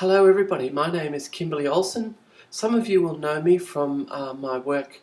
Hello everybody, my name is Kimberly Olsen. Some of you will know me from my work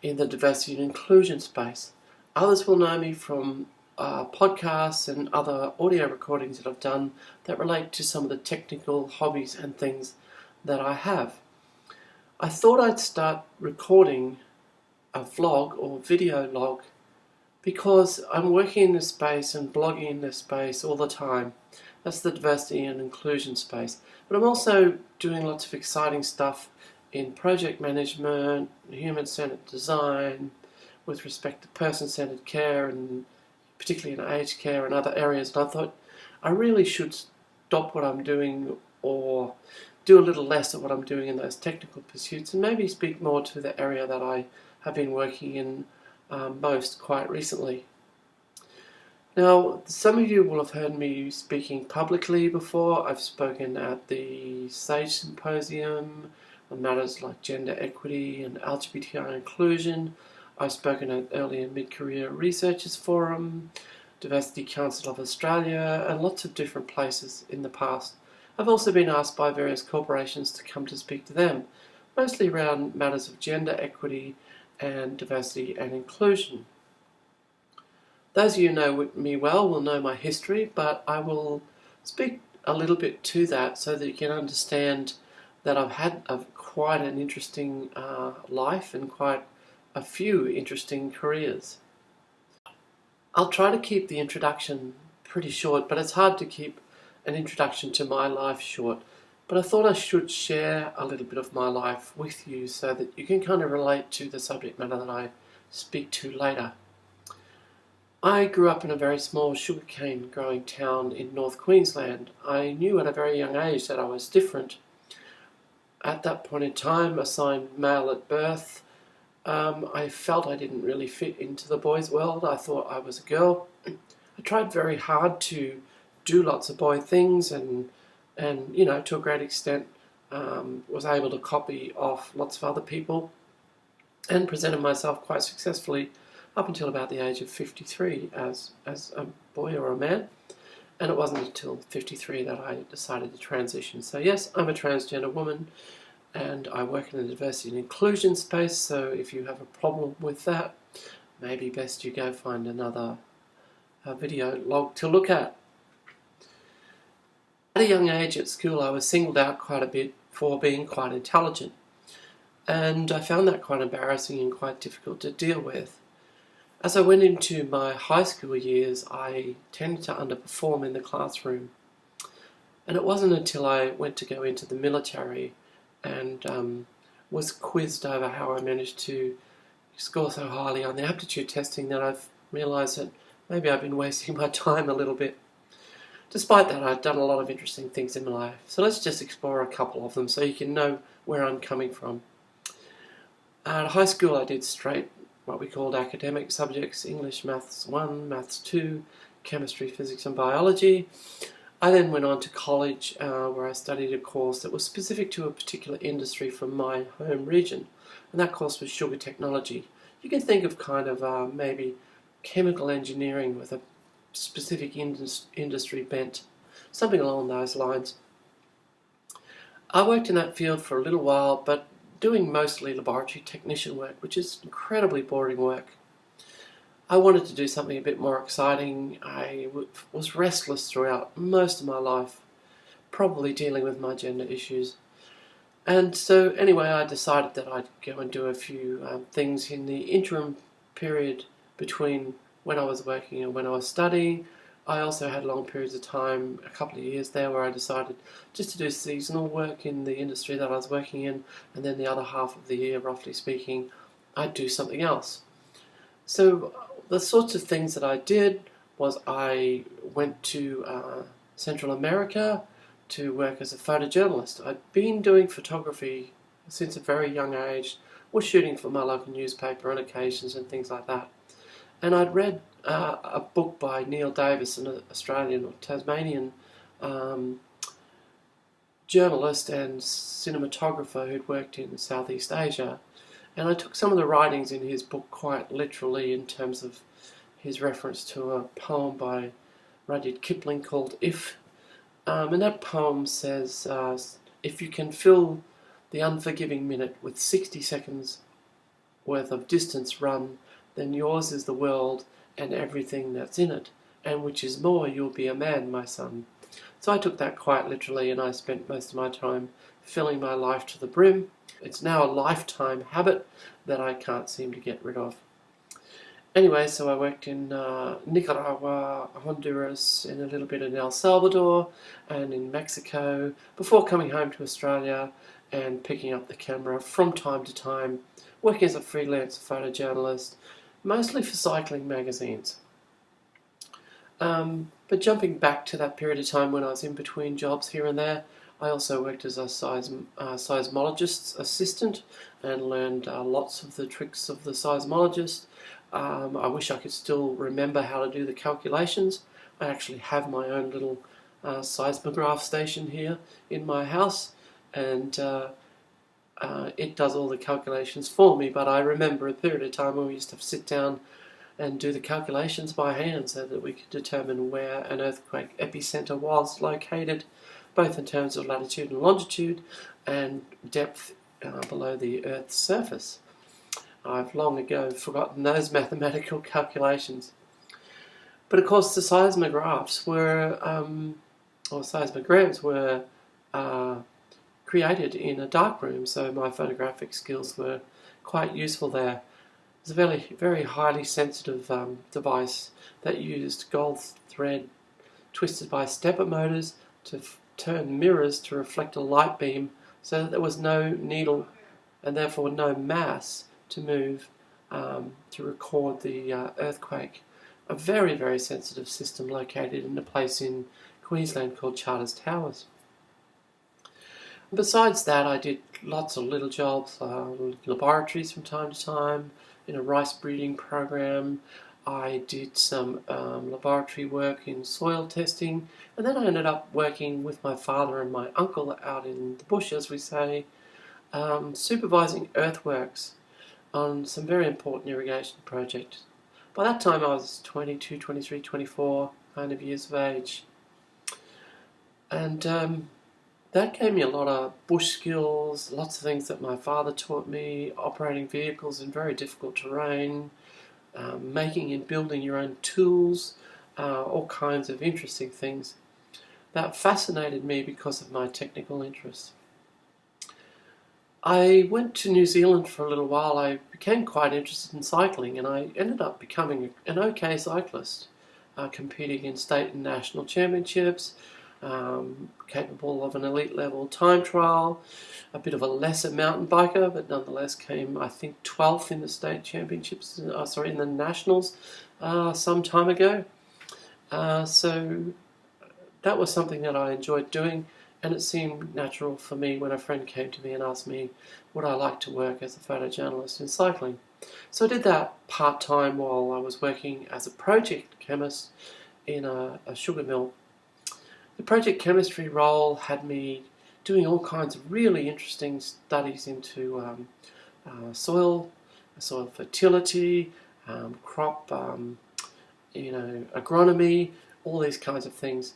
in the diversity and inclusion space. Others will know me from podcasts and other audio recordings that I've done that relate to some of the technical hobbies and things that I have. I thought I'd start recording a vlog or video log because I'm working in this space and blogging in this space all the time. That's the diversity and inclusion space. But I'm also doing lots of exciting stuff in project management, human-centered design, with respect to person-centered care, and particularly in aged care and other areas. And I thought I really should stop what I'm doing or do a little less of what I'm doing in those technical pursuits and maybe speak more to the area that I have been working in most quite recently. Now, some of you will have heard me speaking publicly before. I've spoken at the SAGE Symposium on matters like gender equity and LGBTI inclusion. I've spoken at Early and Mid-Career Researchers Forum, Diversity Council of Australia, and lots of different places in the past. I've also been asked by various corporations to come to speak to them, mostly around matters of gender equity and diversity and inclusion. Those of you who know me well will know my history, but I will speak a little bit to that so that you can understand that I've had quite an interesting life and quite a few interesting careers. I'll try to keep the introduction pretty short, but it's hard to keep an introduction to my life short. But I thought I should share a little bit of my life with you so that you can kind of relate to the subject matter that I speak to later. I grew up in a very small sugarcane growing town in North Queensland. I knew at a very young age that I was different. At that point in time, assigned male at birth, I felt I didn't really fit into the boys' world. I thought I was a girl. I tried very hard to do lots of boy things and you know, to a great extent, was able to copy off lots of other people and presented myself quite successfully up until about the age of 53 as a boy or a man. And it wasn't until 53 that I decided to transition. So yes, I'm a transgender woman and I work in the diversity and inclusion space, so if you have a problem with that, maybe best you go find another video log to look at. At a young age at school, I was singled out quite a bit for being quite intelligent. And I found that quite embarrassing and quite difficult to deal with. As I went into my high school years, I tended to underperform in the classroom. And it wasn't until I went to go into the military and was quizzed over how I managed to score so highly on the aptitude testing that I've realised that maybe I've been wasting my time a little bit. Despite that, I've done a lot of interesting things in my life. So let's just explore a couple of them so you can know where I'm coming from. At high school, I did straight what we called academic subjects: English, Maths 1, Maths 2, Chemistry, Physics and Biology. I then went on to college where I studied a course that was specific to a particular industry from my home region, and that course was sugar technology. You can think of kind of maybe chemical engineering with a specific industry bent, something along those lines. I worked in that field for a little while, but doing mostly laboratory technician work, which is incredibly boring work. I wanted to do something a bit more exciting. I was restless throughout most of my life, probably dealing with my gender issues. And so anyway, I decided that I'd go and do a few things in the interim period between when I was working and when I was studying. I also had long periods of time, a couple of years there, where I decided just to do seasonal work in the industry that I was working in, and then the other half of the year, roughly speaking, I'd do something else. So the sorts of things that I did was I went to Central America to work as a photojournalist. I'd been doing photography since a very young age, was shooting for my local newspaper on occasions and things like that. And I'd read a book by Neil Davis, an Australian or Tasmanian journalist and cinematographer who'd worked in Southeast Asia. And I took some of the writings in his book quite literally in terms of his reference to a poem by Rudyard Kipling called If. And that poem says, if you can fill the unforgiving minute with 60 seconds worth of distance run, then yours is the world and everything that's in it, and which is more, you'll be a man, my son. So I took that quite literally, and I spent most of my time filling my life to the brim. It's now a lifetime habit that I can't seem to get rid of. Anyway, so I worked in Nicaragua, Honduras, and a little bit in El Salvador and in Mexico before coming home to Australia and picking up the camera from time to time, working as a freelance photojournalist, mostly for cycling magazines. But jumping back to that period of time when I was in between jobs here and there, I also worked as a seismologist's assistant and learned lots of the tricks of the seismologist. I wish I could still remember how to do the calculations. I actually have my own little seismograph station here in my house, and it does all the calculations for me, but I remember a period of time when we used to sit down and do the calculations by hand so that we could determine where an earthquake epicenter was located, both in terms of latitude and longitude and depth below the Earth's surface. I've long ago forgotten those mathematical calculations. But of course the seismographs were, or seismograms were created in a darkroom, so my photographic skills were quite useful there. It's a very, very highly sensitive device that used gold thread twisted by stepper motors to turn mirrors to reflect a light beam so that there was no needle and therefore no mass to move to record the earthquake. A very, very sensitive system located in a place in Queensland called Charters Towers. Besides that, I did lots of little jobs, laboratories from time to time, in a rice breeding program. I did some laboratory work in soil testing, and then I ended up working with my father and my uncle out in the bush, as we say, supervising earthworks on some very important irrigation projects. By that time I was 22, 23, 24 kind of years of age. And that gave me a lot of bush skills, lots of things that my father taught me, operating vehicles in very difficult terrain, making and building your own tools, all kinds of interesting things. That fascinated me because of my technical interests. I went to New Zealand for a little while. I became quite interested in cycling, and I ended up becoming an okay cyclist, competing in state and national championships, capable of an elite level time trial, a bit of a lesser mountain biker, but nonetheless came, I think, 12th in the state championships, in the nationals some time ago. So that was something that I enjoyed doing, and it seemed natural for me when a friend came to me and asked me would I like to work as a photojournalist in cycling. So I did that part-time while I was working as a project chemist in a sugar mill. The project chemistry role had me doing all kinds of really interesting studies into soil fertility, crop, agronomy, all these kinds of things.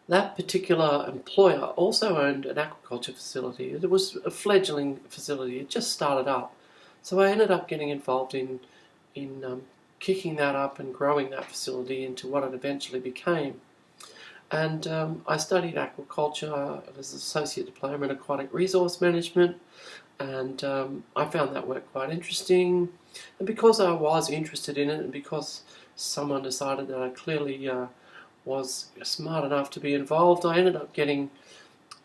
That particular employer also owned an aquaculture facility. It was a fledgling facility. It just started up. So I ended up getting involved in kicking that up and growing that facility into what it eventually became. And I studied aquaculture as an associate diploma in aquatic resource management, and I found that work quite interesting. And because I was interested in it, and because someone decided that I clearly was smart enough to be involved, I ended up getting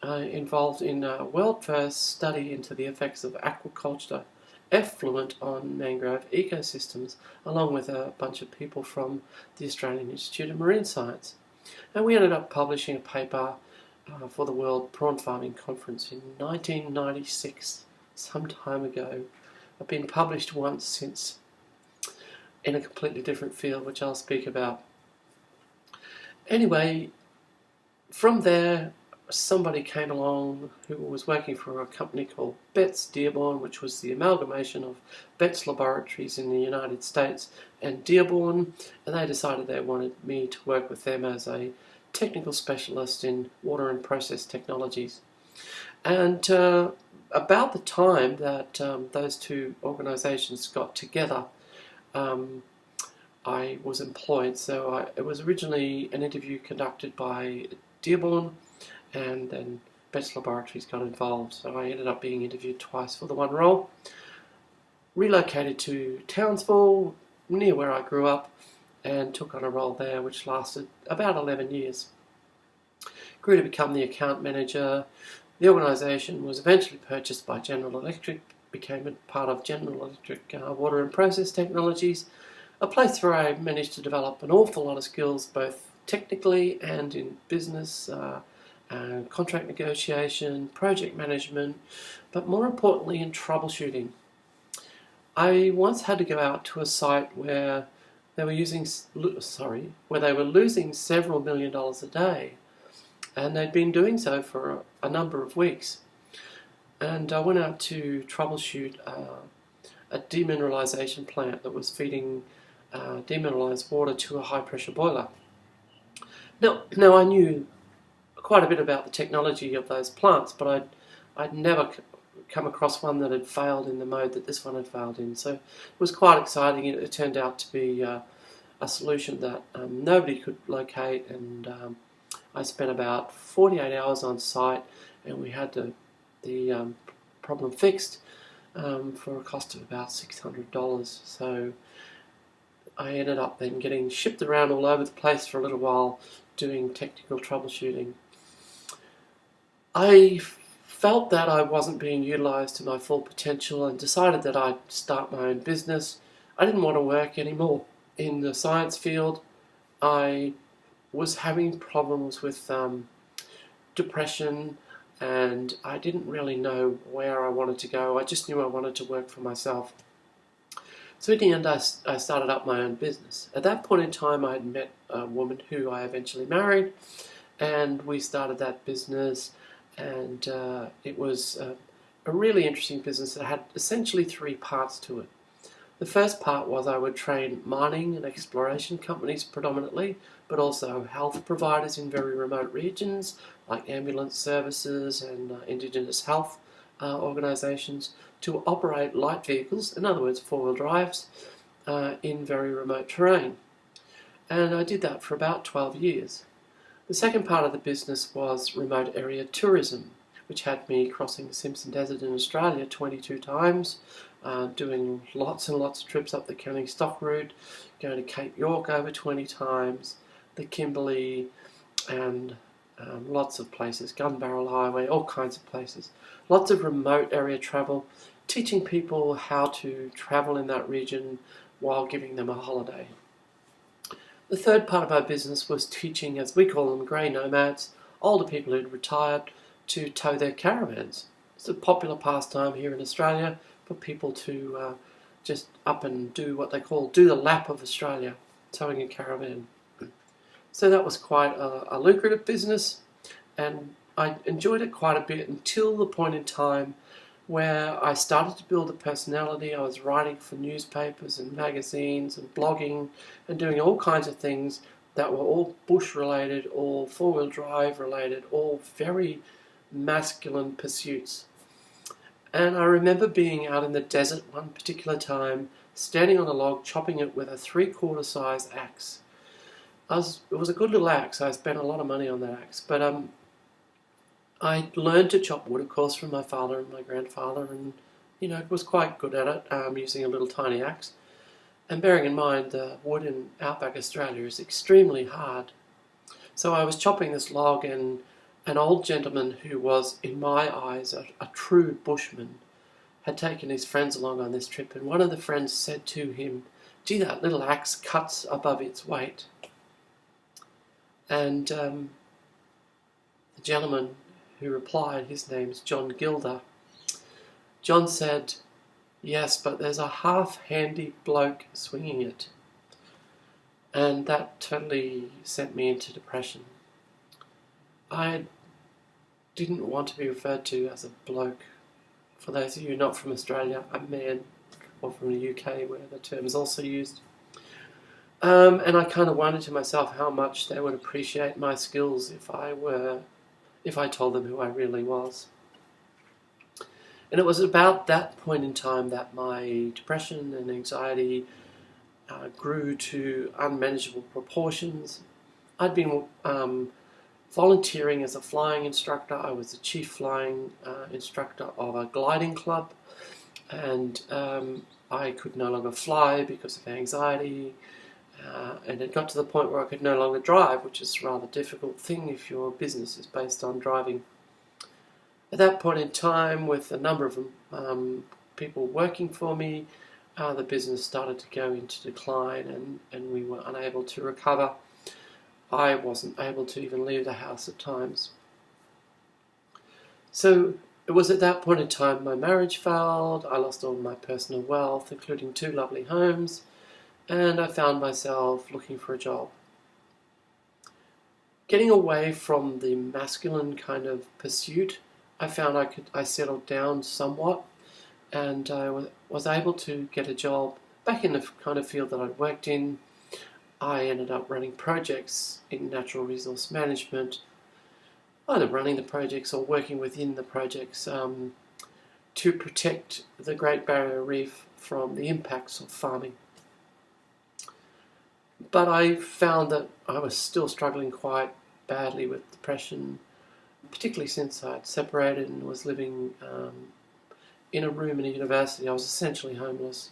involved in a world-first study into the effects of aquaculture effluent on mangrove ecosystems, along with a bunch of people from the Australian Institute of Marine Science. And we ended up publishing a paper for the World Prawn Farming Conference in 1996, some time ago. I've been published once since in a completely different field, which I'll speak about. Anyway, from there, somebody came along who was working for a company called Betts Dearborn, which was the amalgamation of Betts Laboratories in the United States and Dearborn, and they decided they wanted me to work with them as a technical specialist in water and process technologies. And about the time that those two organisations got together, um, I was employed. So it was originally an interview conducted by Dearborn, and then Betts Laboratories got involved. So I ended up being interviewed twice for the one role. Relocated to Townsville, near where I grew up, and took on a role there which lasted about 11 years. Grew to become the account manager. The organisation was eventually purchased by General Electric, became a part of General Electric Water and Process Technologies, a place where I managed to develop an awful lot of skills, both technically and in business, contract negotiation, project management, but more importantly in troubleshooting. I once had to go out to a site where they were losing several $1 million a day, and they'd been doing so for a number of weeks. And I went out to troubleshoot a demineralisation plant that was feeding demineralised water to a high pressure boiler. Now I knew quite a bit about the technology of those plants, but I'd never come across one that had failed in the mode that this one had failed in. So it was quite exciting. It turned out to be a solution that nobody could locate, and I spent about 48 hours on site, and we had the problem fixed for a cost of about $600. So I ended up then getting shipped around all over the place for a little while doing technical troubleshooting. I felt that I wasn't being utilised to my full potential and decided that I'd start my own business. I didn't want to work anymore in the science field. I was having problems with depression, and I didn't really know where I wanted to go. I just knew I wanted to work for myself. So in the end, I started up my own business. At that point in time, I had met a woman who I eventually married, and we started that business, and it was a really interesting business that had essentially three parts to it. The first part was I would train mining and exploration companies predominantly, but also health providers in very remote regions like ambulance services and Indigenous health organisations to operate light vehicles, in other words four-wheel drives, in very remote terrain. And I did that for about 12 years. The second part of the business was remote area tourism, which had me crossing the Simpson Desert in Australia 22 times, doing lots and lots of trips up the Canning Stock route, going to Cape York over 20 times, the Kimberley, and lots of places, Gun Barrel Highway, all kinds of places. Lots of remote area travel, teaching people how to travel in that region while giving them a holiday. The third part of our business was teaching, as we call them, grey nomads, older people who'd retired, to tow their caravans. It's a popular pastime here in Australia for people to just up and do what they call do the lap of Australia, towing a caravan. So that was quite a lucrative business, and I enjoyed it quite a bit until the point in time where I started to build a personality. I was writing for newspapers and magazines and blogging and doing all kinds of things that were all bush related, all four-wheel drive related, all very masculine pursuits. And I remember being out in the desert one particular time, standing on a log, chopping it with a 3/4 size axe. It was a good little axe. I spent a lot of money on that axe, but I learned to chop wood, of course, from my father and my grandfather, and was quite good at it, using a little tiny axe. And bearing in mind the wood in outback Australia is extremely hard. So I was chopping this log, and an old gentleman who was, in my eyes, a true bushman, had taken his friends along on this trip, and one of the friends said to him, "Gee, that little axe cuts above its weight." And the gentleman who replied, his name's John Gilder, John said, "Yes, but there's a half-handy bloke swinging it." And that totally sent me into depression. I didn't want to be referred to as a bloke. For those of you not from Australia, a man, or from the UK where the term is also used. And I kind of wondered to myself how much they would appreciate my skills if if I told them who I really was. And it was about that point in time that my depression and anxiety grew to unmanageable proportions. I'd been volunteering as a flying instructor. I was the chief flying instructor of a gliding club, and I could no longer fly because of anxiety, and it got to the point where I could no longer drive, which is a rather difficult thing if your business is based on driving. At that point in time, with a number of people working for me, the business started to go into decline, and we were unable to recover. I wasn't able to even leave the house at times. So it was at that point in time my marriage failed, I lost all my personal wealth, including 2 lovely homes, and I found myself looking for a job. Getting away from the masculine kind of pursuit, I found I settled down somewhat, and I was able to get a job back in the kind of field that I'd worked in. I ended up running projects in natural resource management, either running the projects or working within the projects to protect the Great Barrier Reef from the impacts of farming. But I found that I was still struggling quite badly with depression, particularly since I'd separated and was living in a room in a university. I was essentially homeless.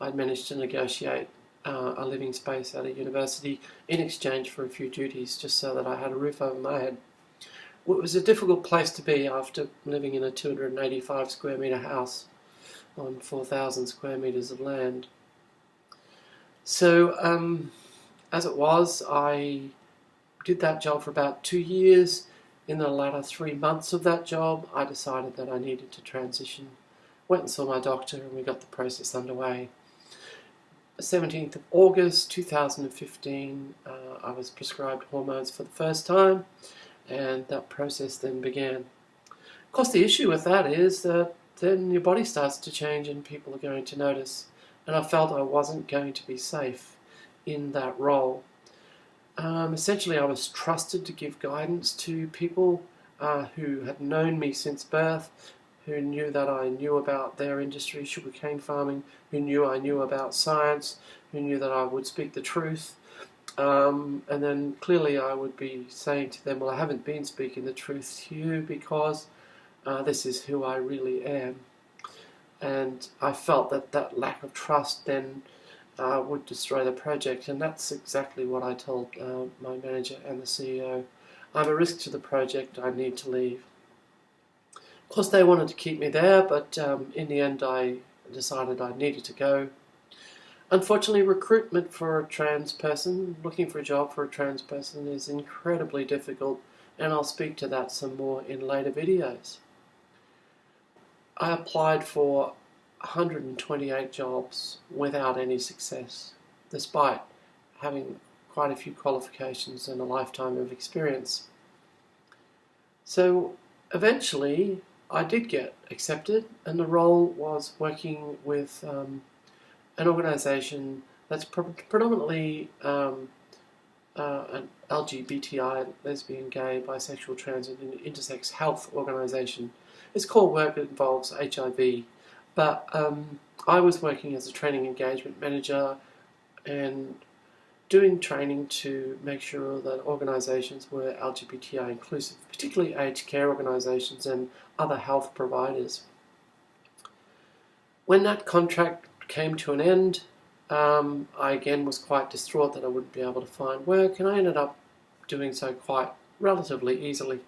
I'd managed to negotiate a living space at a university in exchange for a few duties, just so that I had a roof over my head. It was a difficult place to be after living in a 285 square metre house on 4,000 square metres of land. So as it was, I did that job for about 2 years. In the latter 3 months of that job, I decided that I needed to transition. Went and saw my doctor, and we got the process underway. 17th of August 2015, I was prescribed hormones for the first time, and that process then began. Of course, the issue with that is that then your body starts to change and people are going to notice, and I felt I wasn't going to be safe in that role. Essentially, I was trusted to give guidance to people who had known me since birth, who knew that I knew about their industry, sugarcane farming, who knew I knew about science, who knew that I would speak the truth. And then clearly I would be saying to them, well, I haven't been speaking the truth to you because this is who I really am. And I felt that lack of trust then would destroy the project, and that's exactly what I told my manager and the CEO. I'm a risk to the project, I need to leave. Of course, they wanted to keep me there, but in the end I decided I needed to go. Unfortunately, recruitment for a trans person, looking for a job for a trans person, is incredibly difficult, and I'll speak to that some more in later videos. I applied for 128 jobs without any success, despite having quite a few qualifications and a lifetime of experience. So eventually I did get accepted, and the role was working with an organisation that's predominantly an LGBTI, lesbian, gay, bisexual, trans and intersex health organisation. Its core work involves HIV, but I was working as a training engagement manager and doing training to make sure that organisations were LGBTI inclusive, particularly aged care organisations and other health providers. When that contract came to an end, I again was quite distraught that I wouldn't be able to find work, and I ended up doing so quite relatively easily.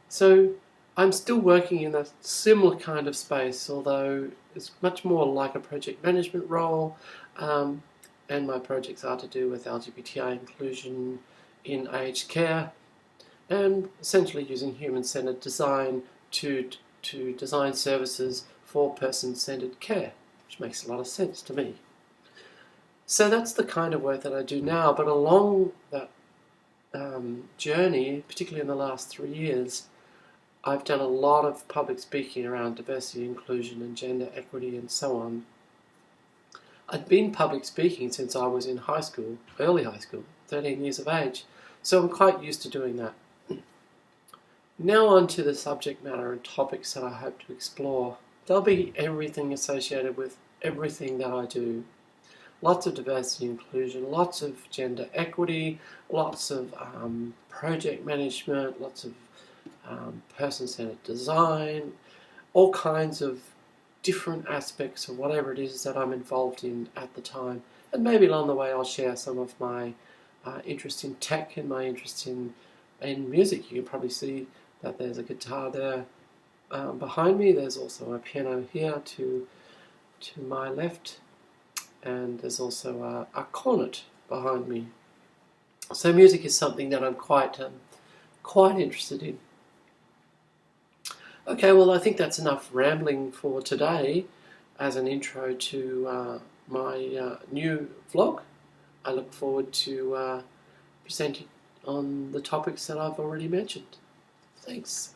So I'm still working in a similar kind of space, although it's much more like a project management role, and my projects are to do with LGBTI inclusion in aged care, and essentially using human-centered design to design services for person-centered care, which makes a lot of sense to me. So that's the kind of work that I do now, but along that journey, particularly in the last 3 years, I've done a lot of public speaking around diversity, inclusion and gender equity and so on. I'd been public speaking since I was in high school, early high school, 13 years of age, so I'm quite used to doing that. Now on to the subject matter and topics that I hope to explore. There'll be everything associated with everything that I do. Lots of diversity and inclusion, lots of gender equity, lots of project management, lots of person-centered design, all kinds of different aspects of whatever it is that I'm involved in at the time. And maybe along the way I'll share some of my interest in tech and my interest in music. You can probably see that there's a guitar there behind me. There's also a piano here to my left, and there's also a cornet behind me. So music is something that I'm quite interested in. Okay, well, I think that's enough rambling for today as an intro to my new vlog. I look forward to presenting on the topics that I've already mentioned. Thanks.